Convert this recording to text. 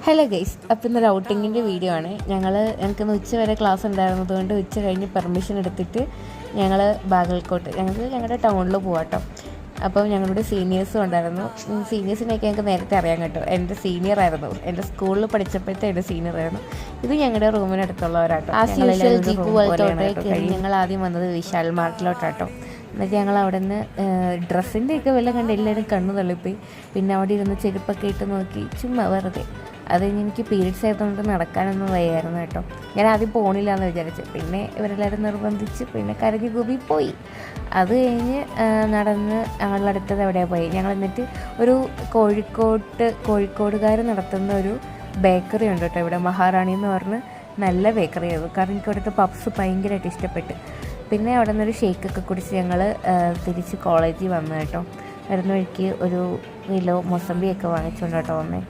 Hello guys, അപ്പോൾ ഇന്നൊരു ഔട്ടിങ്ങിൻ്റെ video ആണ്. ഞങ്ങൾക്കിന്ന് ഉച്ച വരെ ക്ലാസ് ഉണ്ടായിരുന്നതുകൊണ്ട് ഉച്ച കഴിഞ്ഞ് പെർമിഷൻ എടുത്തിട്ട് ഞങ്ങൾ ബാഗൽകോട്ട് ഞങ്ങളുടെ ടൗണിൽ പോകാട്ടോ. അപ്പം ഞങ്ങളുടെ സീനിയേഴ്സും ഉണ്ടായിരുന്നു. സീനിയേഴ്സിനെയൊക്കെ ഞങ്ങൾക്ക് നേരത്തെ അറിയാൻ കേട്ടോ. എൻ്റെ സീനിയർ ആയിരുന്നു, എൻ്റെ സ്കൂളിൽ പഠിച്ചപ്പോഴത്തെ എൻ്റെ സീനിയർ ആയിരുന്നു. ഇത് ഞങ്ങളുടെ റൂമിനടുത്തുള്ളവരാട്ടോ. ഞങ്ങൾ ആദ്യം വന്നത് വിശാൽ മാർട്ടിലോട്ടാട്ടോ. എന്നിട്ട് ഞങ്ങൾ അവിടെ നിന്ന് ഡ്രസ്സിൻ്റെയൊക്കെ വില കണ്ട് എല്ലാവരും കണ്ണു തള്ളിപ്പോയി. പിന്നെ അവിടെ ഇരുന്ന് ചെരുപ്പൊക്കെ ഇട്ട് നോക്കി, ചുമ്മാ വെറുതെ. അത് കഴിഞ്ഞ് എനിക്ക് പീരീഡ്സ് ആയതുകൊണ്ട് നടക്കാനൊന്നും വയ്യായിരുന്നു കേട്ടോ. ഞാൻ ആദ്യം പോണില്ല എന്ന് വിചാരിച്ചു. പിന്നെ ഇവരെല്ലാവരും നിർബന്ധിച്ച് പിന്നെ കരഞ്ഞു കൂപ്പി പോയി. അത് കഴിഞ്ഞ് നടന്ന് ഞങ്ങളുടെ അടുത്തത് എവിടെയാണ് പോയി. ഞങ്ങൾ എന്നിട്ട് ഒരു കോഴിക്കോടുകാർ നടത്തുന്ന ഒരു ബേക്കറി ഉണ്ട് കേട്ടോ ഇവിടെ, മഹാറാണി എന്ന് പറഞ്ഞ്. നല്ല ബേക്കറി ആയിരുന്നു. കാരണം എനിക്ക് അവിടുത്തെ പപ്സ് ഭയങ്കരമായിട്ട് ഇഷ്ടപ്പെട്ടു. പിന്നെ അവിടെ നിന്നൊരു ഷേക്കൊക്കെ കുടിച്ച് ഞങ്ങൾ തിരിച്ച് കോളേജിൽ വന്നു കേട്ടോ. വരുന്ന വഴിക്ക് ഒരു കിലോ മൊസമ്പിയൊക്കെ വാങ്ങിച്ചുകൊണ്ട് കേട്ടോ വന്നേ.